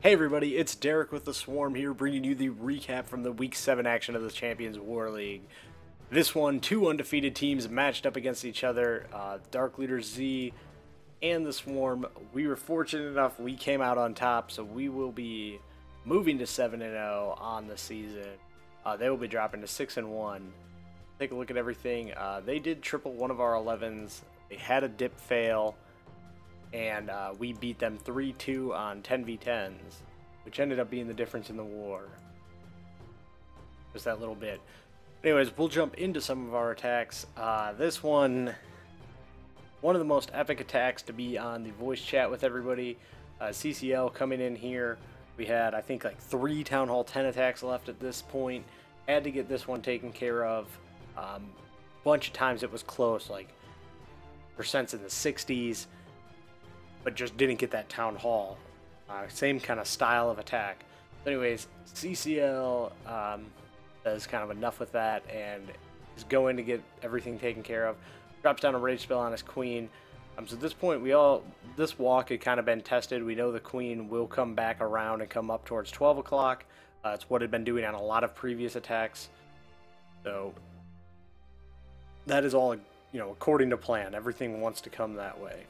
Hey everybody, it's Derek with the Swarm here, bringing you the recap from the Week 7 action of the Champions War League. This one, two undefeated teams matched up against each other, Dark Leader Z and the Swarm. We were fortunate enough we came out on top, so we will be moving to 7-0 on the season. They will be dropping to 6-1. Take a look at everything. They did triple one of our 11s. They had a dip fail. And we beat them 3-2 on 10v10s, which ended up being the difference in the war. Just that little bit. Anyways, we'll jump into some of our attacks. This one of the most epic attacks to be on the voice chat with everybody. CCL coming in here. We had, I think, like 3 Town Hall 10 attacks left at this point. Had to get this one taken care of. Bunch of times it was close, like percents in the 60s. But just didn't get that Town Hall. Same kind of style of attack. Anyways, CCL does kind of enough with that and is going to get everything taken care of. Drops down a rage spell on his queen. So at this point, this walk had kind of been tested. We know the queen will come back around and come up towards 12 o'clock. It's what it had been doing on a lot of previous attacks. So that is all, according to plan. Everything wants to come that way.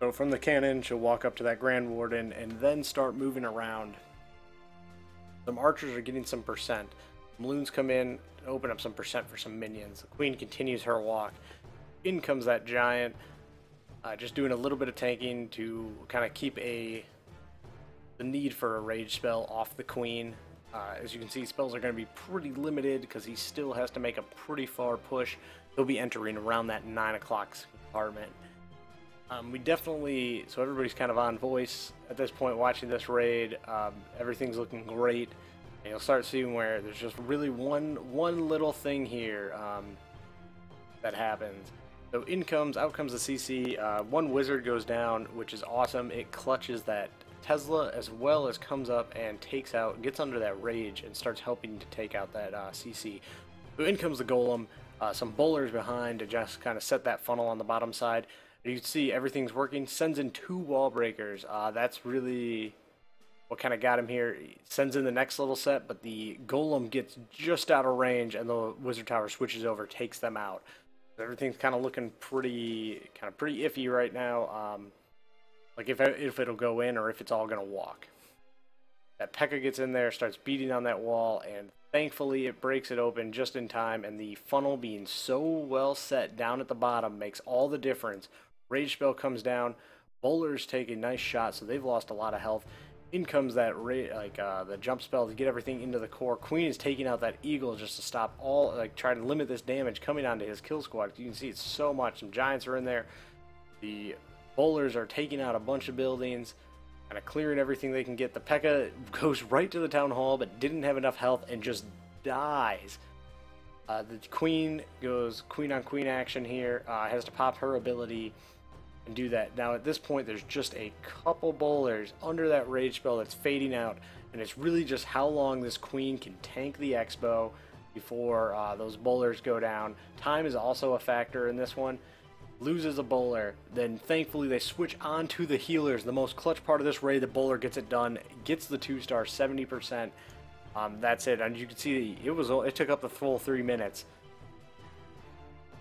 So from the cannon, she'll walk up to that Grand Warden and then start moving around. Some archers are getting some percent. Balloons come in, open up some percent for some minions. The queen continues her walk. In comes that giant, just doing a little bit of tanking to kind of keep the need for a rage spell off the queen. As you can see, spells are going to be pretty limited because he still has to make a pretty far push. He'll be entering around that 9 o'clock compartment. So everybody's kind of on voice at this point watching this raid. Everything's looking great. And you'll start seeing where there's just really one little thing here that happens. So out comes the CC. One wizard goes down, which is awesome. It clutches that Tesla as well as comes up and gets under that rage and starts helping to take out that CC. So in comes the golem. Some bowlers behind to just kind of set that funnel on the bottom side. You can see everything's working. Sends in 2 wall breakers. That's really what kind of got him here. He sends in the next little set, but the golem gets just out of range, and the wizard tower switches over, takes them out. So everything's kind of looking pretty iffy right now. Like if it'll go in or if it's all gonna walk. That P.E.K.K.A gets in there, starts beating on that wall, and thankfully it breaks it open just in time. And the funnel being so well set down at the bottom makes all the difference. Rage spell comes down, bowlers take a nice shot, so they've lost a lot of health. In comes that the jump spell to get everything into the core. Queen is taking out that eagle just to stop try to limit this damage coming onto his kill squad. You can see it's so much. Some giants are in there. The bowlers are taking out a bunch of buildings, kind of clearing everything they can get. The P.E.K.K.A goes right to the town hall, but didn't have enough health and just dies. The queen goes queen on queen action here. Has to pop her ability and do that. Now at this point there's just a couple bowlers under that rage spell that's fading out, and it's really just how long this queen can tank the Expo before those bowlers go down. Time is also a factor in this one. Loses a bowler, then thankfully they switch on to the healers. The most clutch part of this raid, the bowler gets it done, gets the 2-star, 70%. That's it, and you can see it took up the full 3 minutes.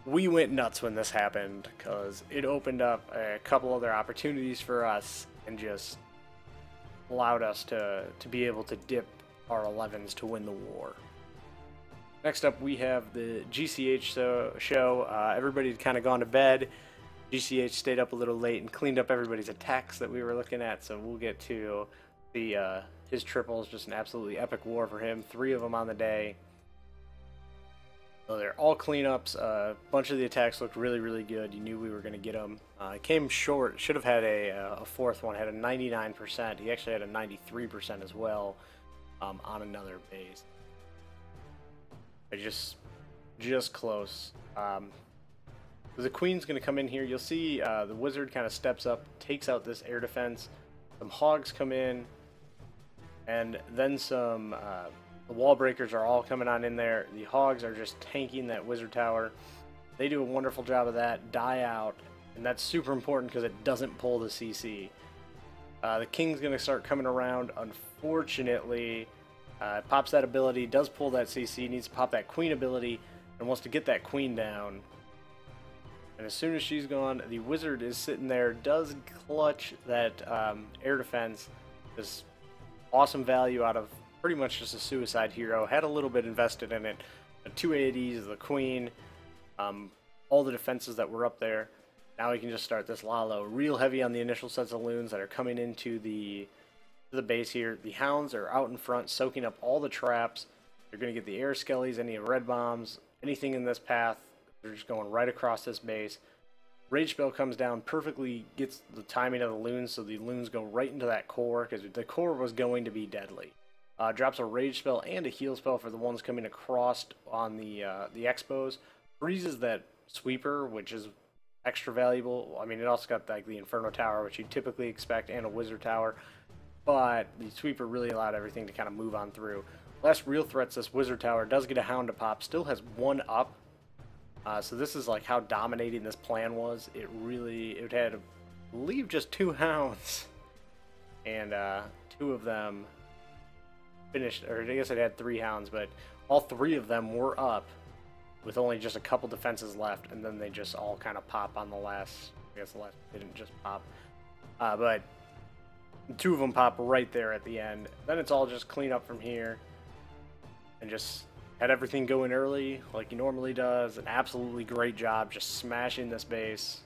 We went nuts when this happened because it opened up a couple other opportunities for us and just allowed us to be able to dip our 11s to win the war. Next up, we have the GCH show. Everybody had kind of gone to bed. GCH stayed up a little late and cleaned up everybody's attacks that we were looking at, so we'll get to his triples. Just an absolutely epic war for him. 3 of them on the day. So they're all cleanups. A bunch of the attacks looked really, really good. You knew we were going to get them. It came short. Should have had a 4th one. Had a 99%. He actually had a 93% as well on another base. Just close. The queen's going to come in here. You'll see the wizard kind of steps up, takes out this air defense. Some hogs come in, and then some. The wall breakers are all coming on in there. The hogs are just tanking that wizard tower. They do a wonderful job of that. Die out, and that's super important because it doesn't pull the CC. The king's going to start coming around. Unfortunately, pops that ability, does pull that CC, needs to pop that queen ability, and wants to get that queen down. And as soon as she's gone, the wizard is sitting there, does clutch that air defense. This awesome value out of pretty much just a suicide hero. Had a little bit invested in it. The 2 ADs, the queen, all the defenses that were up there. Now we can just start this Lalo. Real heavy on the initial sets of loons that are coming into the base here. The hounds are out in front, soaking up all the traps. They're going to get the air skellies, any red bombs, anything in this path. They're just going right across this base. Rage spell comes down, perfectly gets the timing of the loons, so the loons go right into that core, because the core was going to be deadly. Drops a rage spell and a heal spell for the ones coming across on the expos. Freezes that sweeper, which is extra valuable. I mean, it also got like the Inferno Tower, which you typically expect, and a Wizard Tower. But the sweeper really allowed everything to kind of move on through. Last real threats, this Wizard Tower does get a hound to pop, still has 1 up. So this is like how dominating this plan was. It had, I believe, just 2 hounds. And 2 of them finished, or I guess it had 3 hounds, but all 3 of them were up with only just a couple defenses left, and then they just all kind of pop on the last, I guess the last didn't just pop. But 2 of them pop right there at the end. Then it's all just clean up from here and just had everything going early like he normally does. An absolutely great job just smashing this base.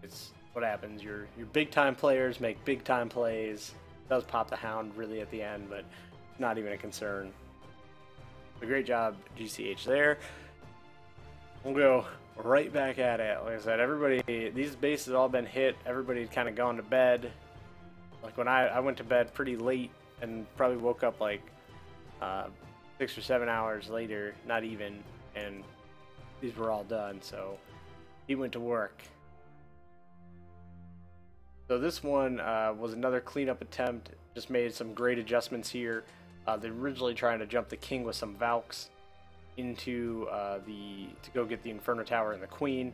It's what happens. Your big time players make big time plays. Does pop the hound really at the end, but not even a concern. A great job GCH there. We'll go right back at it. Like I said, everybody, these bases all been hit. Everybody had kind of gone to bed. Like when I went to bed pretty late and probably woke up like 6 or 7 hours later, not even, and these were all done. So he went to work. So this one was another cleanup attempt. Just made some great adjustments here. They're originally trying to jump the king with some Valks into to go get the Inferno Tower and the queen.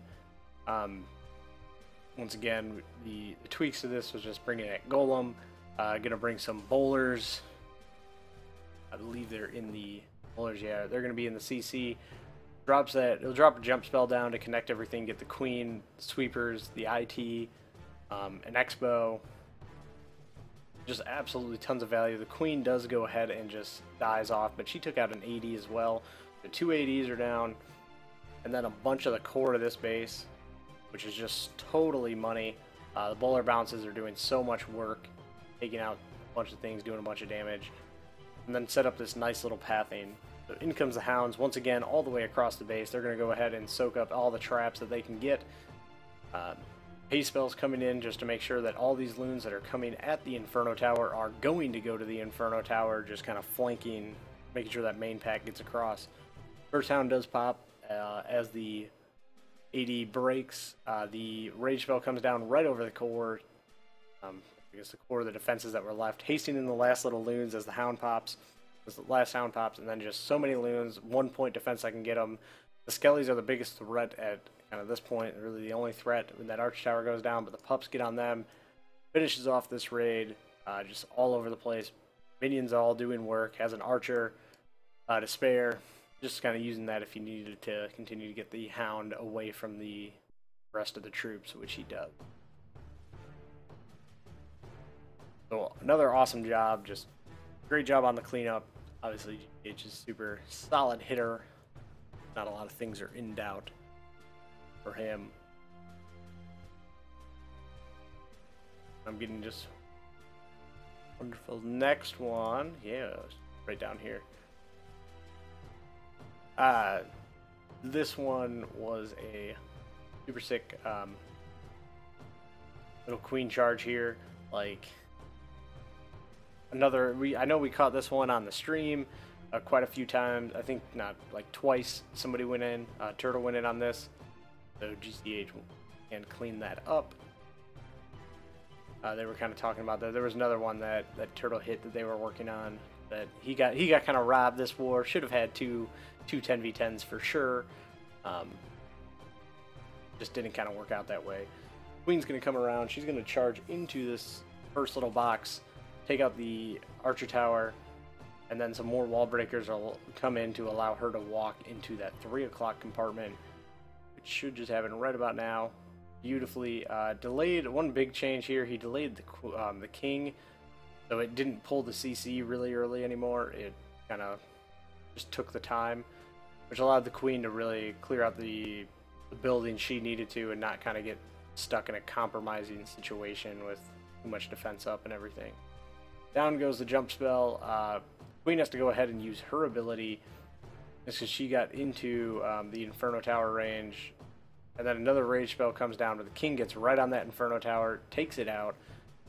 Once again, the tweaks to this was just bringing that golem. Gonna bring some bowlers. I believe they're in the bowlers. Yeah, they're gonna be in the CC. Drops that. It'll drop a jump spell down to connect everything. Get the queen, sweepers, the IT, an expo. Just absolutely tons of value. The queen does go ahead and just dies off, but she took out an AD as well. The 2 ADs are down, and then a bunch of the core of this base, which is just totally money. The bowler bounces are doing so much work, taking out a bunch of things, doing a bunch of damage, and then set up this nice little pathing. So in comes the hounds, once again, all the way across the base. They're going to go ahead and soak up all the traps that they can get. Haste spells coming in just to make sure that all these loons that are coming at the Inferno Tower are going to go to the Inferno Tower, just kind of flanking, making sure that main pack gets across. First hound does pop as the AD breaks. The rage spell comes down right over the core. I guess the core of the defenses that were left. Hasting in the last little loons as the hound pops. As the last hound pops, and then just so many loons. 1 point defense I can get them. The skellies are the biggest threat at kind of this point. Really the only threat when that arch tower goes down, but the pups get on them. Finishes off this raid. Just all over the place. Minions all doing work. Has an archer to spare. Just kind of using that if you needed to continue to get the hound away from the rest of the troops, which he does. So another awesome job. Just great job on the cleanup. Obviously, GH is super solid hitter. Not a lot of things are in doubt for him. I'm getting just wonderful. Next one, yeah, right down here. This one was a super sick little queen charge here. Like another, I know we caught this one on the stream quite a few times. I think not like twice. Somebody went in, Turtle went in on this. So GCH can clean that up. They were kind of talking about that. There was another one that Turtle hit that they were working on. That he got kind of robbed this war. Should have had two 10v10s for sure. Just didn't kind of work out that way. Queen's going to come around. She's going to charge into this first little box, take out the archer tower, and then some more wall breakers will come in to allow her to walk into that 3 o'clock compartment, which should just happen right about now. Beautifully delayed. One big change here, he delayed the king, so it didn't pull the CC really early anymore. It kind of just took the time, which allowed the queen to really clear out the building she needed to and not kind of get stuck in a compromising situation with too much defense up and everything. Down goes the jump spell. Queen has to go ahead and use her ability just because she got into the Inferno Tower range. And then another rage spell comes down, but the king gets right on that Inferno Tower, takes it out,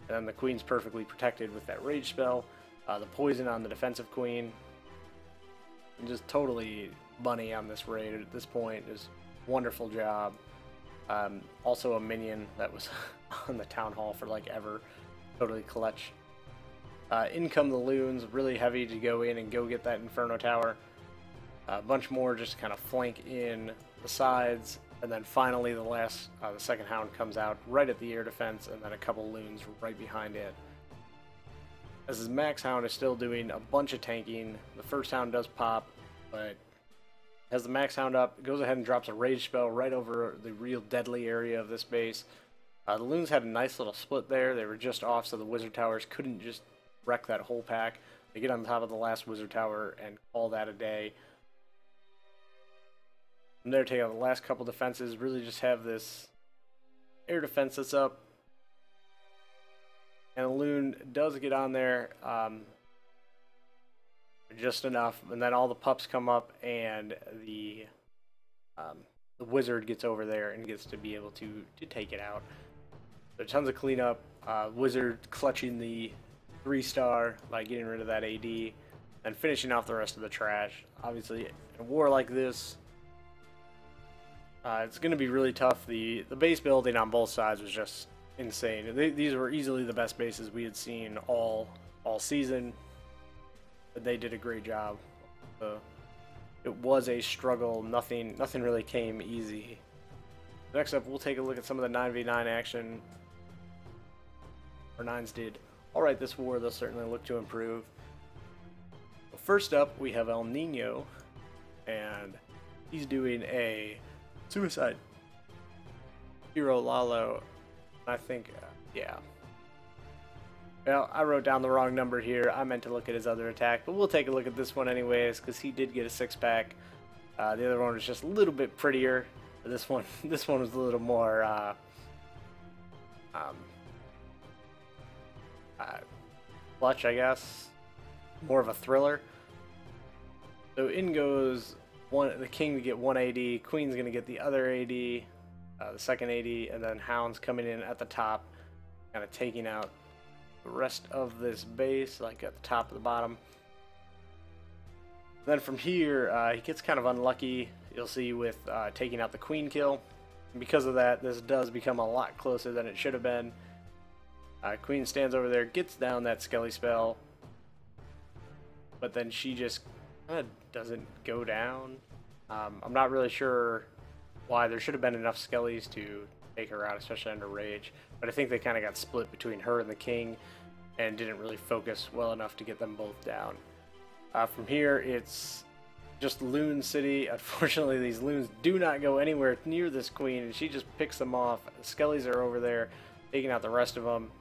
and then the queen's perfectly protected with that rage spell. The poison on the defensive queen. And just totally money on this raid at this point. Just wonderful job. Also a minion that was on the town hall for like ever. Totally clutch. In come the loons, really heavy to go in and go get that Inferno Tower. A bunch more just kind of flank in the sides. And then finally the second hound comes out right at the air defense, and then a couple loons right behind it. As his max hound is still doing a bunch of tanking. The first hound does pop, but as the max hound up, it goes ahead and drops a rage spell right over the real deadly area of this base. The loons had a nice little split there. They were just off, so the wizard towers couldn't just wreck that whole pack. They get on top of the last wizard tower and call that a day. From there, take out the last couple defenses. Really just have this air defense that's up. And the loon does get on there just enough, and then all the pups come up, and the wizard gets over there and gets to be able to take it out. So tons of cleanup. Wizard clutching the 3-star by getting rid of that AD, and finishing off the rest of the trash. Obviously, in a war like this, it's going to be really tough. The base building on both sides was just insane. These were easily the best bases we had seen all season. But they did a great job. It was a struggle. Nothing really came easy. Next up, we'll take a look at some of the 9v9 action. Our 9s did alright this war. They'll certainly look to improve. First up, we have El Nino, and he's doing a suicide hero Lalo. I think, yeah. Well, I wrote down the wrong number here. I meant to look at his other attack, but we'll take a look at this one anyways, because he did get a 6-pack. The other one was just a little bit prettier. This one was a little more clutch, I guess. More of a thriller. So in goes the king to get 1 AD, queen's gonna get the other AD, the second AD, and then hound's coming in at the top, kind of taking out the rest of this base, like at the top of the bottom. Then from here, he gets kind of unlucky, you'll see, with taking out the queen kill. And because of that, this does become a lot closer than it should have been. Queen stands over there, gets down that Skelly spell, but then she just kind of doesn't go down. I'm not really sure why. There should have been enough Skellies to take her out, especially under rage, but I think they kind of got split between her and the king and didn't really focus well enough to get them both down. From here, it's just Loon City. Unfortunately, these loons do not go anywhere near this queen, and she just picks them off. The Skellies are over there taking out the rest of them.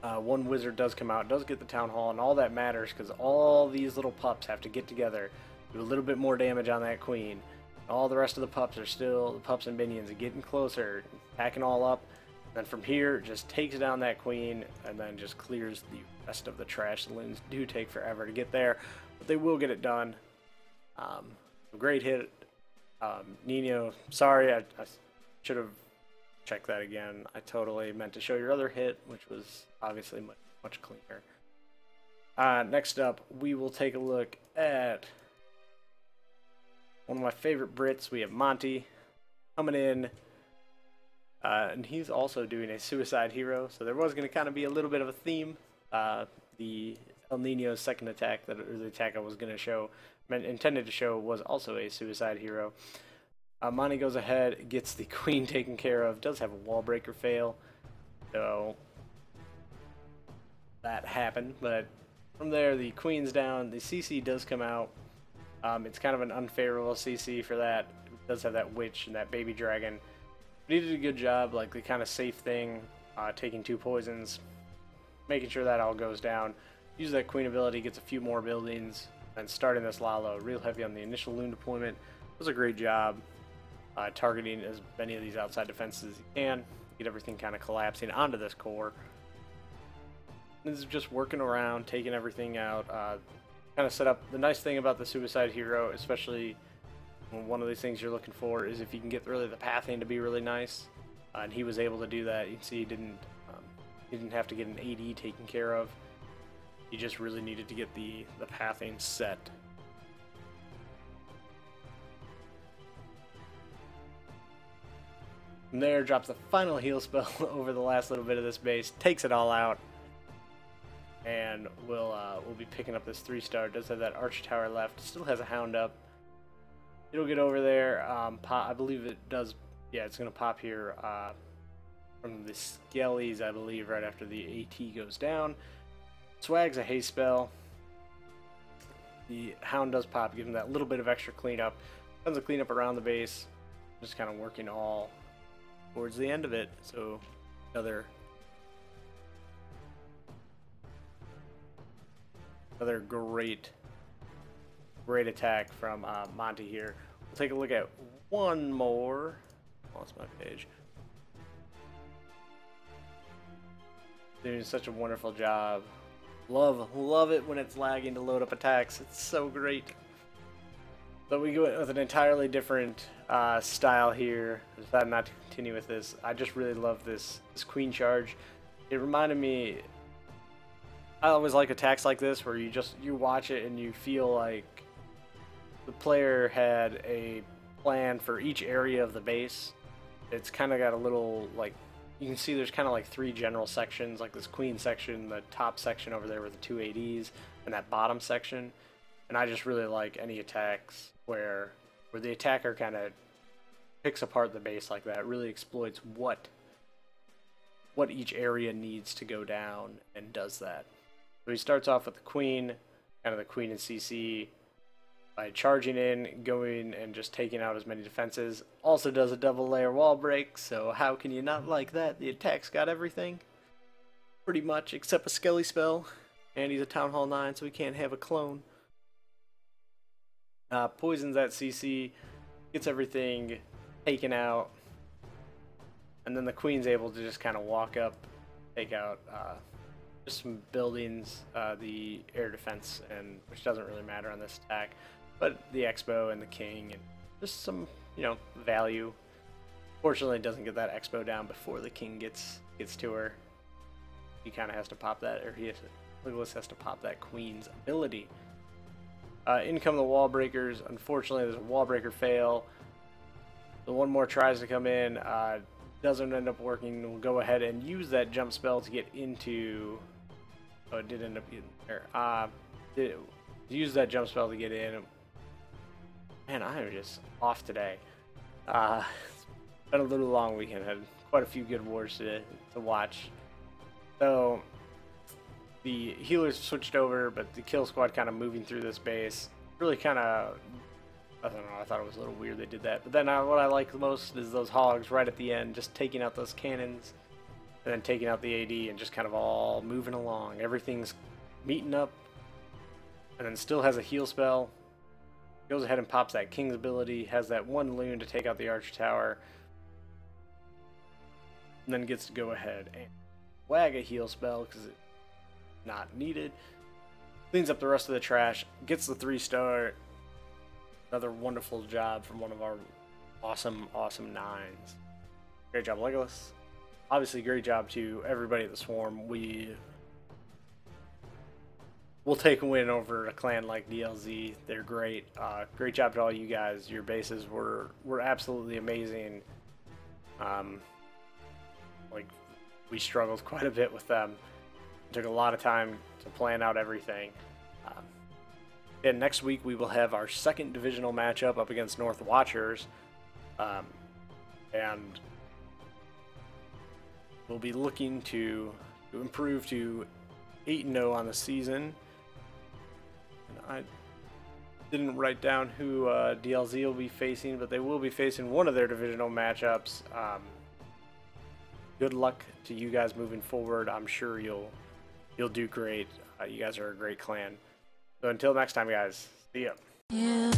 One wizard does come out, does get the town hall, and all that matters because all these little pups have to get together, do a little bit more damage on that queen. All the rest of the pups are still, the pups and minions are getting closer, packing all up. Then from here, just takes down that queen, and then just clears the rest of the trash. The loons do take forever to get there, but they will get it done. Great hit. Nino, sorry, I should have checked that again. I totally meant to show your other hit, which was obviously much cleaner. Next up, we will take a look at one of my favorite Brits. We have Monty coming in, and he's also doing a suicide hero, so there was going to kind of be a little bit of a theme. The El Nino's second attack, or the attack I was going to show, intended to show, was also a suicide hero. Monty goes ahead, gets the queen taken care of, does have a wall breaker fail, so that happen. But from there, the queen's down. The CC does come out. It's kind of an unfavorable CC for that. It does have that witch and that baby dragon. But he did a good job, like the kind of safe thing, taking 2 poisons, making sure that all goes down. Use that queen ability, gets a few more buildings, and starting this Lalo real heavy on the initial loon deployment. It was a great job targeting as many of these outside defenses as you can. Get everything kind of collapsing onto this core. This is just working around, taking everything out. Kind of set up. The nice thing about the Suicide Hero, especially one of these things you're looking for, is if you can get really the pathing to be really nice. And he was able to do that. You can see he didn't have to get an AD taken care of. He just really needed to get the pathing set. From there, drops the final heal spell over the last little bit of this base, takes it all out, and we'll be picking up this 3-star. Does have that Archer Tower left, still has a Hound up. It'll get over there. I believe it does. Yeah, it's gonna pop here from the Skellies, I believe, right after the AT goes down. Swag's a haste spell. The Hound does pop, give him that little bit of extra cleanup. Tons of cleanup around the base. Just kind of working all towards the end of it. So another great attack from Monty here. We'll take a look at one more. Lost my page. Doing such a wonderful job. Love it when it's lagging to load up attacks. It's so great. So we go with an entirely different style here. I decided not to continue with this. I just really love this queen charge. It reminded me. I always like attacks like this where you watch it and you feel like the player had a plan for each area of the base. It's kind of got a little, like, you can see there's kind of like 3 general sections, like this queen section, the top section over there with the 2 ADs, and that bottom section. And I just really like any attacks where the attacker kind of picks apart the base like that, really exploits what each area needs to go down and does that. So he starts off with the queen, kind of the queen and CC, by charging in, going and just taking out as many defenses. Also does a double layer wall break, so how can you not like that? The attack's got everything, pretty much, except a Skelly spell. And he's a Town Hall 9, so he can't have a clone. Poisons that CC, gets everything taken out. And then the queen's able to just kind of walk up, take out just some buildings, the air defense, and which doesn't really matter on this attack. But the Expo and the King, and just some, value. Fortunately, it doesn't get that Expo down before the King gets to her. He kind of has to pop that, or Legolas has to pop that Queen's ability. In come the wall breakers. Unfortunately, there's a wall breaker fail. The one more tries to come in, doesn't end up working. We'll go ahead and use that jump spell to get into. Oh, it did end up getting there. Use that jump spell to get in. Man, I am just off today. It's been a little long weekend. Had quite a few good wars to watch. So the healers switched over, but the kill squad kind of moving through this base. Really kind of, I don't know, I thought it was a little weird they did that. But then what I like the most is those hogs right at the end, just taking out those cannons, and then taking out the AD, and just kind of all moving along. Everything's meeting up, and then still has a heal spell. Goes ahead and pops that King's ability, has that one loon to take out the Archer Tower, and then gets to go ahead and wag a heal spell because it's not needed. Cleans up the rest of the trash, gets the 3-star. Another wonderful job from one of our awesome 9s. Great job, Legolas. Obviously, great job to everybody at the Swarm. We'll take a win over a clan like DLZ. They're great. Great job to all you guys. Your bases were absolutely amazing. We struggled quite a bit with them. It took a lot of time to plan out everything. And next week we will have our second divisional matchup up against North Watchers. And we'll be looking to improve to 8-0 on the season. And I didn't write down who DLZ will be facing, but they will be facing one of their divisional matchups. Good luck to you guys moving forward. I'm sure you'll do great. You guys are a great clan. So until next time, guys. See ya.